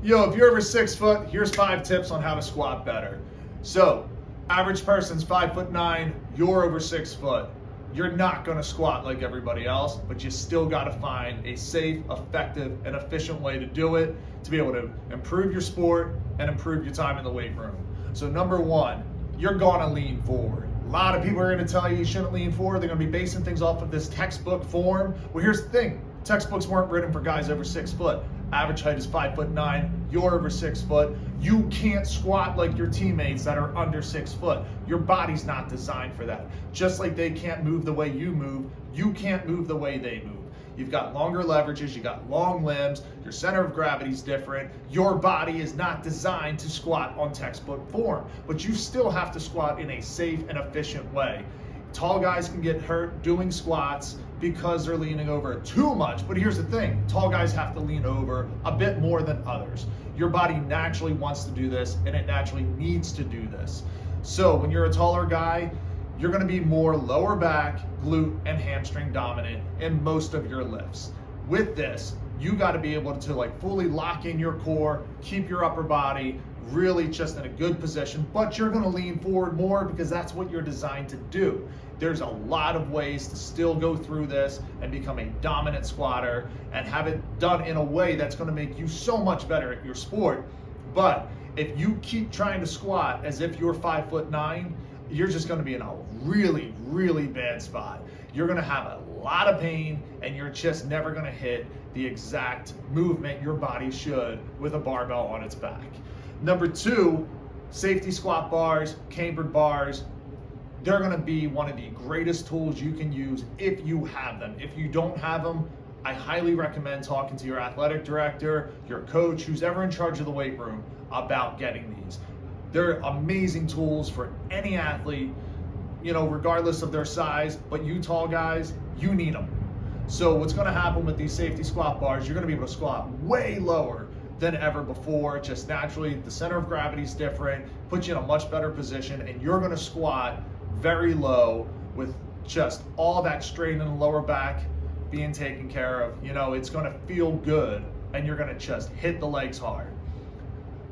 Yo, if you're over 6 foot, here's 5 tips on how to squat better. So, average person's 5'9", you're over 6 foot. You're not gonna squat like everybody else, but you still gotta find a safe, effective, and efficient way to do it to be able to improve your sport and improve your time in the weight room. So number one, you're gonna lean forward. A lot of people are gonna tell you shouldn't lean forward. They're gonna be basing things off of this textbook form. Well, here's the thing. Textbooks weren't written for guys over 6 foot. Average height is 5'9", you're over 6 foot. You can't squat like your teammates that are under 6 foot. Your body's not designed for that. Just like they can't move the way you can't move the way they move. You've got longer leverages, you got long limbs, your center of gravity is different. Your body is not designed to squat on textbook form, but you still have to squat in a safe and efficient way. Tall guys can get hurt doing squats because they're leaning over too much. But here's the thing, tall guys have to lean over a bit more than others. Your body naturally wants to do this and it naturally needs to do this. So when you're a taller guy, you're gonna be more lower back, glute, and hamstring dominant in most of your lifts. With this, you gotta be able to fully lock in your core, keep your upper body really just in a good position, but you're gonna lean forward more because that's what you're designed to do. There's a lot of ways to still go through this and become a dominant squatter and have it done in a way that's gonna make you so much better at your sport. But if you keep trying to squat as if you're 5'9", you're just gonna be in a really, really bad spot. You're gonna have a lot of pain and you're just never gonna hit the exact movement your body should with a barbell on its back. Number two, safety squat bars, cambered bars. They're gonna be one of the greatest tools you can use if you have them. If you don't have them, I highly recommend talking to your athletic director, your coach, who's ever in charge of the weight room about getting these. They're amazing tools for any athlete, regardless of their size, but you tall guys, you need them. So what's gonna happen with these safety squat bars, you're gonna be able to squat way lower than ever before. Just naturally, the center of gravity is different, puts you in a much better position, and you're gonna squat very low with just all that strain in the lower back being taken care of. It's gonna feel good, and you're gonna just hit the legs hard.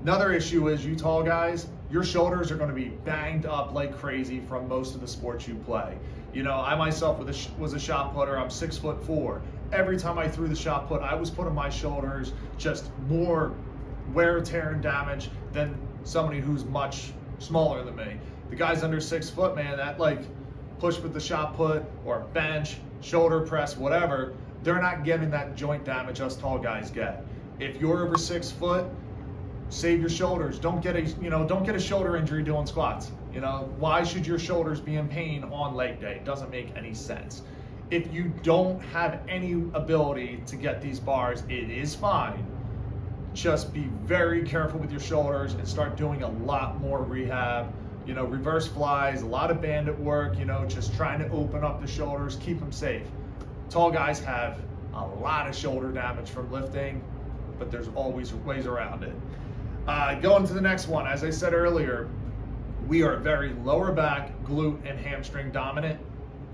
Another issue is you tall guys, your shoulders are gonna be banged up like crazy from most of the sports you play. I myself was a shot putter, I'm 6'4". Every time I threw the shot put, I was putting my shoulders just more wear, tear, and damage than somebody who's much smaller than me. The guys under 6 foot, man, that push with the shot put or bench, shoulder press, whatever, they're not getting that joint damage us tall guys get. If you're over 6 foot, save your shoulders. Don't get a shoulder injury doing squats. Why should your shoulders be in pain on leg day? It doesn't make any sense. If you don't have any ability to get these bars, it is fine. Just be very careful with your shoulders and start doing a lot more rehab. Reverse flies, a lot of bandit work, just trying to open up the shoulders, keep them safe. Tall guys have a lot of shoulder damage from lifting, but there's always ways around it. Going to the next one, as I said earlier, we are very lower back, glute, and hamstring dominant.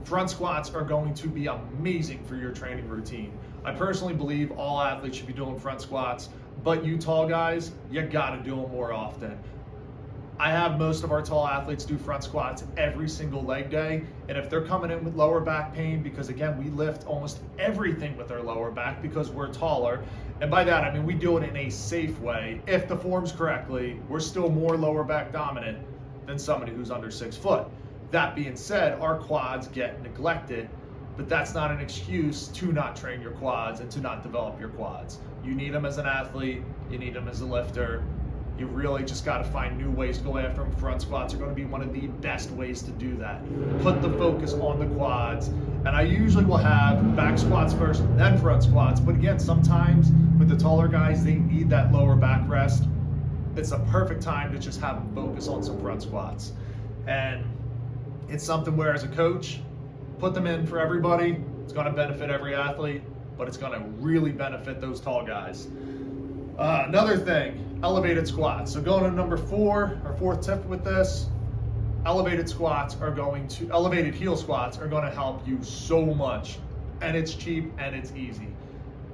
Front squats are going to be amazing for your training routine. I personally believe all athletes should be doing front squats, but you tall guys, you gotta do them more often. I have most of our tall athletes do front squats every single leg day, and if they're coming in with lower back pain, because again, we lift almost everything with our lower back because we're taller, and by that I mean we do it in a safe way. If the form's correctly, we're still more lower back dominant than somebody who's under 6 foot. That being said, our quads get neglected, but that's not an excuse to not train your quads and to not develop your quads. You need them as an athlete, you need them as a lifter. You really just got to find new ways to go after them. Front squats are going to be one of the best ways to do that. Put the focus on the quads. And I usually will have back squats first, then front squats. But again, sometimes with the taller guys, they need that lower back rest. It's a perfect time to just have them focus on some front squats. And it's something where as a coach, put them in for everybody. It's going to benefit every athlete, but it's going to really benefit those tall guys. Another thing, elevated squats. So going to number 4, our fourth tip with this, elevated heel squats are going to help you so much, and it's cheap and it's easy.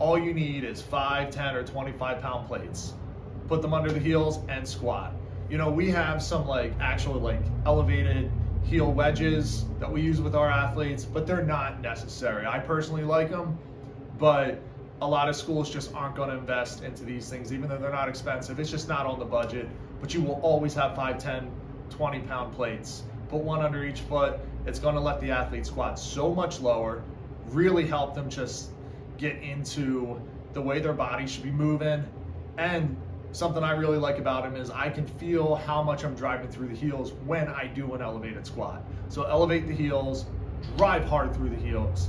All you need is 5, 10, or 25 pound plates. put them under the heels and squat. You know, we have some like actual like elevated heel wedges that we use with our athletes, but they're not necessary. I personally like them, but a lot of schools just aren't going to invest into these things, even though they're not expensive. It's just not on the budget, but you will always have 5, 10, 20 pound plates. Put one under each foot. It's going to let the athlete squat so much lower, really help them just get into the way their body should be moving. And something I really like about them is I can feel how much I'm driving through the heels when I do an elevated squat. So elevate the heels, drive hard through the heels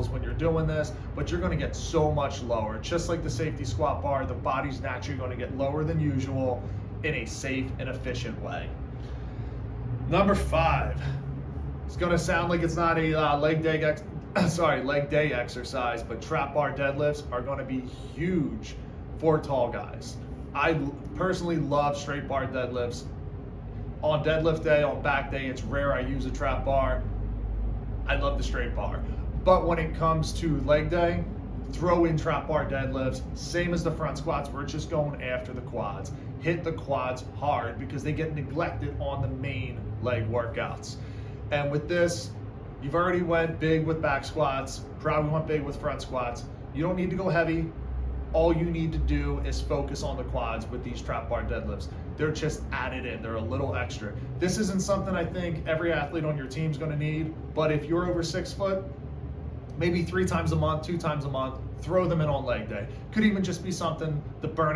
when you're doing this, but you're going to get so much lower. Just like the safety squat bar, the body's naturally going to get lower than usual in a safe and efficient way. Number 5. It's going to sound like it's not a leg day exercise, but trap bar deadlifts are going to be huge for tall guys. I personally love straight bar deadlifts. On deadlift day, on back day, it's rare I use a trap bar. I love the straight bar. But when it comes to leg day, throw in trap bar deadlifts, same as the front squats, we're just going after the quads. Hit the quads hard because they get neglected on the main leg workouts. And with this, you've already went big with back squats, probably went big with front squats. You don't need to go heavy. All you need to do is focus on the quads with these trap bar deadlifts. They're just added in, they're a little extra. This isn't something I think every athlete on your team is gonna need, but if you're over 6 foot, maybe 3 times a month, 2 times a month, throw them in on leg day. Could even just be something to burn out.